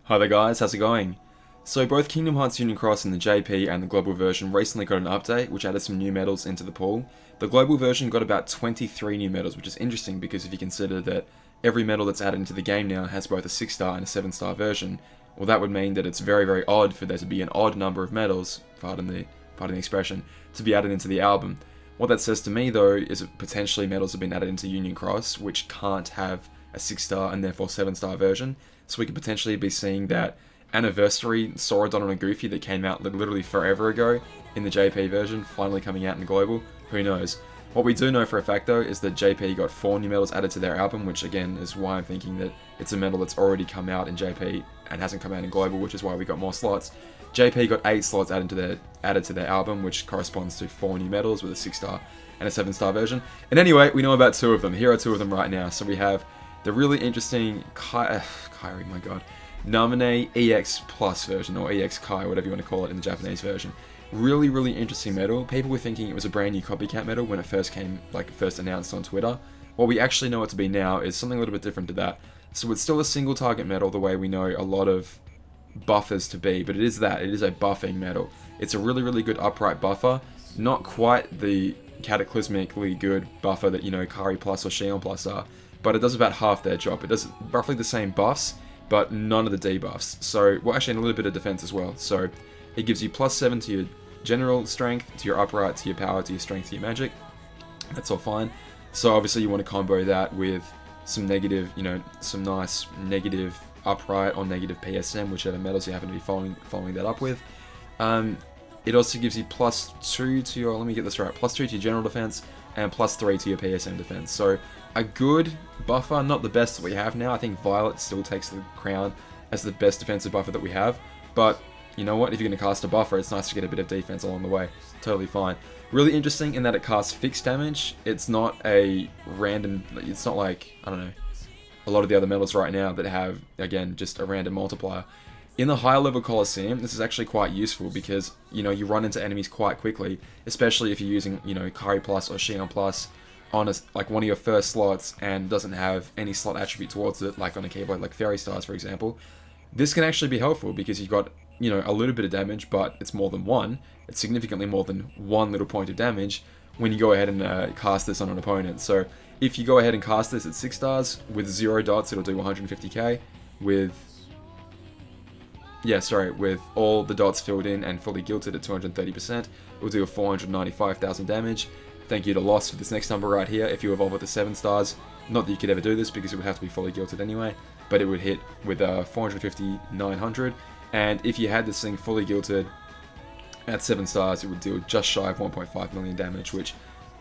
Hi there guys, how's it going? So both Kingdom Hearts Union Cross and the JP and the global version recently got an update which added some new medals into the pool. The global version got about 23 new medals, which is interesting because if you consider that every medal that's added into the game now has both a 6-star and a 7-star version, well that would mean that it's very very odd for there to be an odd number of medals, pardon the expression, to be added into the album. What that says to me though is that potentially medals have been added into Union Cross which can't have a 6-star and therefore 7-star version. So we could potentially be seeing that anniversary Saurodon and Goofy that came out literally forever ago in the JP version finally coming out in global. Who knows? What we do know for a fact though is that JP got 4 new medals added to their album, which again is why I'm thinking that it's a medal that's already come out in JP and hasn't come out in global, which is why we got more slots. JP got 8 slots added to their album, which corresponds to 4 new medals with a 6-star and a 7-star version. And anyway, we know about 2 of them. Here are 2 of them right now. So we have the really interesting Kairi, my god, Namine EX Plus version, or EX Kai, whatever you want to call it in the Japanese version. Really, really interesting medal. People were thinking it was a brand new copycat medal when it first announced on Twitter. What we actually know it to be now is something a little bit different to that. So it's still a single target medal the way we know a lot of buffers to be, but it is a buffing medal. It's a really, really good upright buffer. Not quite the cataclysmically good buffer that, you know, Kari Plus or Shion Plus are, but it does about half their job. It does roughly the same buffs, but none of the debuffs. So, well, actually, and a little bit of defense as well. So, it gives you +7 to your general strength, to your upright, to your power, to your strength, to your magic. That's all fine. So, obviously, you want to combo that with some negative, you know, some nice negative upright or negative PSM, whichever medals you happen to be following that up with. It also gives you +2 to your, let me get this right, +2 to your general defense and +3 to your PSM defense. So a good buffer, not the best that we have now. I think Violet still takes the crown as the best defensive buffer that we have. But you know what? If you're going to cast a buffer, it's nice to get a bit of defense along the way. Totally fine. Really interesting in that it casts fixed damage. It's not a random, it's not like, I don't know, a lot of the other medals right now that have, again, just a random multiplier. In the higher level Colosseum, this is actually quite useful because, you know, you run into enemies quite quickly, especially if you're using, you know, Kari Plus or Shion Plus on like one of your first slots and doesn't have any slot attribute towards it, like on a Keyblade like Fairy Stars, for example. This can actually be helpful because you've got, you know, a little bit of damage, but it's more than one. It's significantly more than one little point of damage when you go ahead and cast this on an opponent. So if you go ahead and cast this at 6 stars, with 0 dots it'll do 150k, with all the dots filled in and fully gilted at 230%, it will do a 495,000 damage. Thank you to Lost for this next number right here. If you evolve with the 7 stars, not that you could ever do this because it would have to be fully gilted anyway, but it would hit with 450,900. And if you had this thing fully gilted at 7 stars, it would deal just shy of 1.5 million damage, which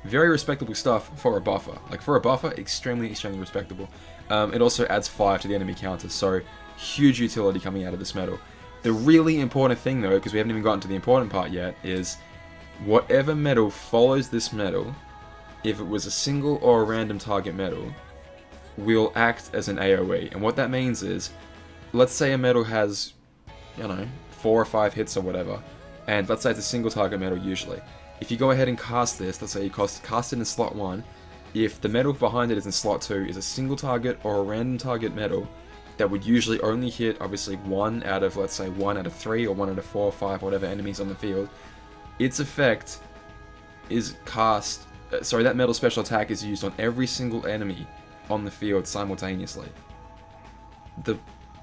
very respectable stuff for a buffer. Like for a buffer, extremely, extremely respectable. It also adds 5 to the enemy counter, so huge utility coming out of this medal. The really important thing though, because we haven't even gotten to the important part yet, is whatever medal follows this medal, if it was a single or a random target medal, will act as an AoE. And what that means is, let's say a medal has, you know, 4 or 5 hits or whatever, and let's say it's a single target medal usually. If you go ahead and cast this, let's say you cast it in slot 1, if the medal behind it is in slot 2 is a single target or a random target medal, that would usually only hit, obviously, 1 out of, let's say, 1 out of 3 or 1 out of 4 or 5, whatever enemies on the field. Its effect is that medal special attack is used on every single enemy on the field simultaneously. The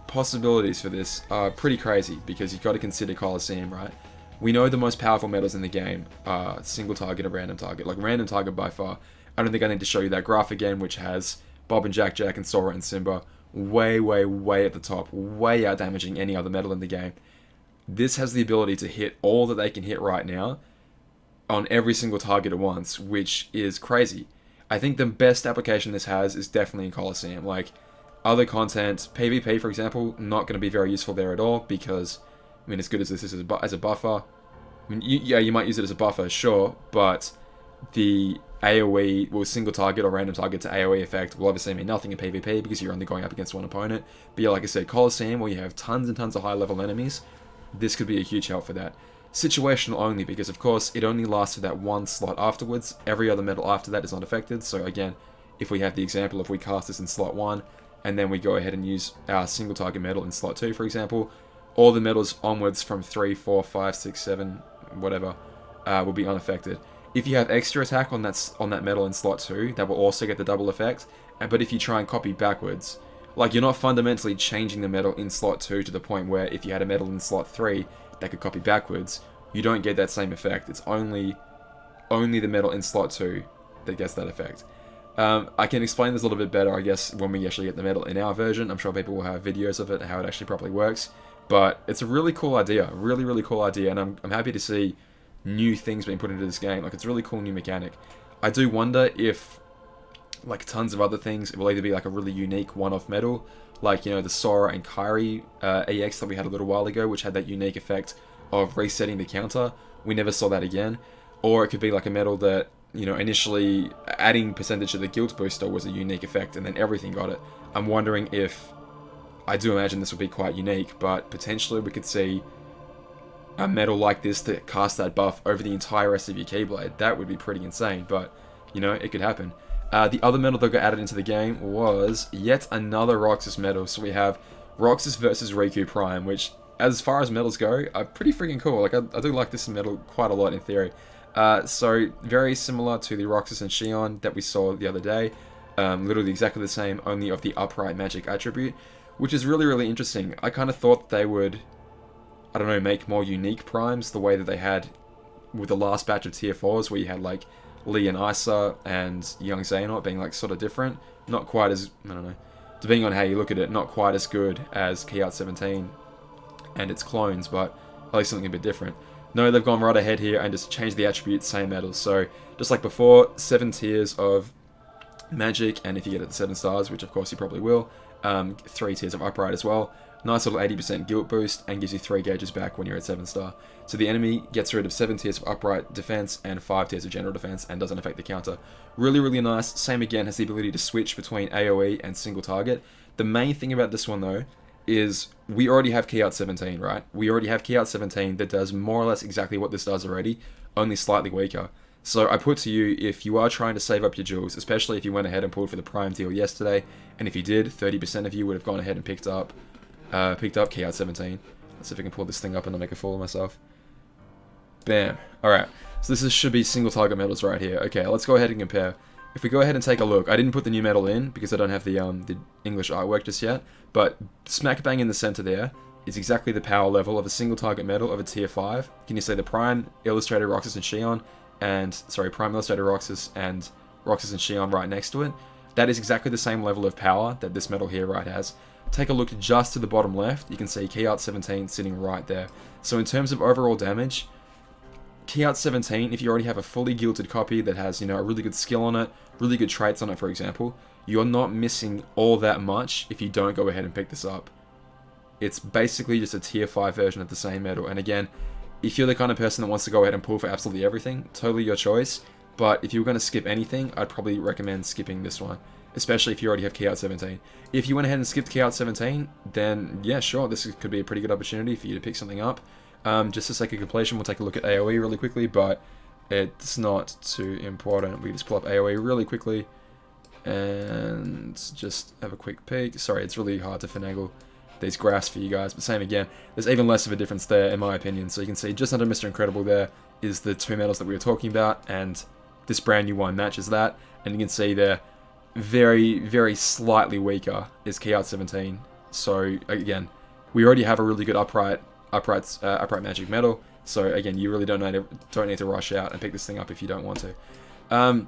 possibilities for this are pretty crazy because you've got to consider Colosseum, right? We know the most powerful medals in the game are single target or random target. Like random target by far. I don't think I need to show you that graph again, which has Bob and Jack and Sora and Simba way, way, way at the top, way out damaging any other medal in the game. This has the ability to hit all that they can hit right now on every single target at once, which is crazy. I think the best application this has is definitely in Colosseum. Like, other content, PvP for example, not going to be very useful there at all because, I mean, as good as this is as a buffer, I mean, you might use it as a buffer, sure, but the AoE, well, single target or random target to AoE effect will obviously mean nothing in PvP because you're only going up against one opponent. But yeah, like I said, Colosseum, where you have tons and tons of high level enemies, this could be a huge help for that. Situational only because, of course, it only lasts for that one slot afterwards. Every other medal after that is not affected. So again, if we have the example, if we cast this in slot 1, and then we go ahead and use our single target medal in slot 2, for example, all the medals onwards from 3, 4, 5, 6, 7, whatever, will be unaffected. If you have extra attack on that medal in slot 2, that will also get the double effect. But if you try and copy backwards, like, you're not fundamentally changing the medal in slot 2 to the point where if you had a medal in slot 3 that could copy backwards, you don't get that same effect. It's only the medal in slot 2 that gets that effect. I can explain this a little bit better, I guess, when we actually get the medal in our version. I'm sure people will have videos of it, how it actually properly works. But it's a really cool idea, really, really cool idea, and I'm happy to see new things being put into this game. Like, it's a really cool new mechanic. I do wonder if, like tons of other things, it will either be like a really unique one-off medal, like, you know, the Sora and Kairi EX that we had a little while ago, which had that unique effect of resetting the counter. We never saw that again. Or it could be like a medal that, you know, initially adding percentage to the guild booster was a unique effect, and then everything got it. I'm wondering if, I do imagine this will be quite unique, but potentially we could see a medal like this to cast that buff over the entire rest of your Keyblade. That would be pretty insane, but, you know, it could happen. The other medal that got added into the game was yet another Roxas medal. So we have Roxas versus Riku Prime, which, as far as medals go, are pretty freaking cool. Like, I do like this medal quite a lot in theory. So very similar to the Roxas and Xion that we saw the other day. Literally exactly the same, only of the upright magic attribute, which is really, really interesting. I kind of thought they would, I don't know, make more unique primes the way that they had with the last batch of tier 4s, where you had like Lee and Isa and Young Xehanort being like sort of different. Not quite as, I don't know, depending on how you look at it, not quite as good as KHUx 17 and its clones, but at least something a bit different. No, they've gone right ahead here and just changed the attribute, same medals. So just like before, 7 tiers of magic, and if you get it to 7 stars, which of course you probably will, 3 tiers of upright as well. Nice little 80% guilt boost, and gives you 3 gauges back when you're at 7 star. So the enemy gets rid of 7 tiers of upright defense and 5 tiers of general defense, and doesn't affect the counter. Really, really nice. Same again, has the ability to switch between AoE and single target. The main thing about this one though is we already have KHUx 17, right? We already have KHUx 17 that does more or less exactly what this does already, only slightly weaker. So I put to you, if you are trying to save up your jewels, especially if you went ahead and pulled for the Prime deal yesterday, and if you did, 30% of you would have gone ahead and picked up KHUx 17. Let's see if I can pull this thing up and not make a fool of myself. Bam. Alright, so this should be single target medals right here. Okay, let's go ahead and compare. If we go ahead and take a look, I didn't put the new medal in because I don't have the English artwork just yet, but smack bang in the center there is exactly the power level of a single target medal of a tier 5. Can you see the Prime, Illustrated Roxas and Xion, and, sorry, Prime Illustrated Roxas and Roxas and Xion right next to it? That is exactly the same level of power that this medal here right has. Take a look just to the bottom left, you can see KHUx 17 sitting right there. So in terms of overall damage, KHUx 17, if you already have a fully gilded copy that has, you know, a really good skill on it, really good traits on it, for example, you're not missing all that much if you don't go ahead and pick this up. It's basically just a tier 5 version of the same medal, and again, if you're the kind of person that wants to go ahead and pull for absolutely everything, totally your choice, but if you were going to skip anything, I'd probably recommend skipping this one, especially if you already have KHUx 17. If you went ahead and skipped KHUx 17, then yeah, sure, this could be a pretty good opportunity for you to pick something up. Just for sake of completion, we'll take a look at AoE really quickly, but it's not too important. We just pull up AoE really quickly and just have a quick peek. Sorry, it's really hard to finagle these graphs for you guys, but same again, there's even less of a difference there in my opinion. So you can see just under Mr. Incredible there is the 2 medals that we were talking about, and this brand new one matches that, and you can see there very, very slightly weaker is KHUx 17. So again, we already have a really good upright magic medal. So again, you really don't need to rush out and pick this thing up if you don't want to.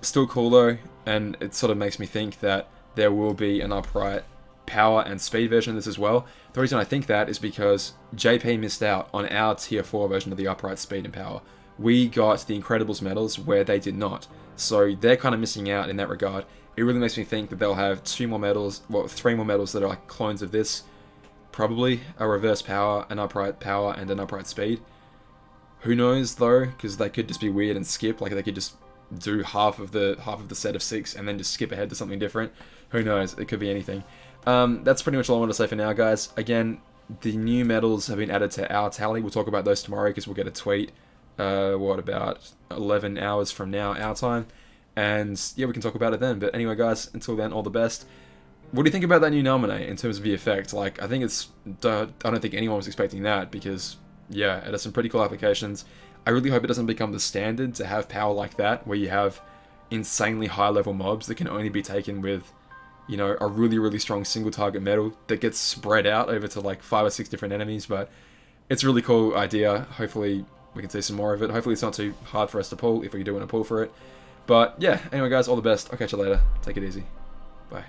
Still cool though, and it sort of makes me think that there will be an upright power and speed version of this as well. The reason I think that is because JP missed out on our tier 4 version of the upright speed and power. We got the Incredibles medals where they did not. So they're kind of missing out in that regard. It really makes me think that they'll have 2 more medals, well, 3 more medals that are like clones of this. Probably a reverse power, an upright power, and an upright speed. Who knows though, because they could just be weird and skip, like they could just do half of the set of 6 and then just skip ahead to something different. Who knows, it could be anything. That's pretty much all I want to say for now, guys. Again, the new medals have been added to our tally. We'll talk about those tomorrow because we'll get a tweet, about 11 hours from now, our time. And yeah, we can talk about it then. But anyway, guys, until then, all the best. What do you think about that new Namine in terms of the effect? Like, I think it's... I don't think anyone was expecting that because, yeah, it has some pretty cool applications. I really hope it doesn't become the standard to have power like that, where you have insanely high-level mobs that can only be taken with, you know, a really, really strong single-target medal that gets spread out over to, like, 5 or 6 different enemies, but it's a really cool idea. Hopefully we can see some more of it. Hopefully it's not too hard for us to pull if we do want to pull for it. But, yeah, anyway, guys, all the best. I'll catch you later. Take it easy. Bye.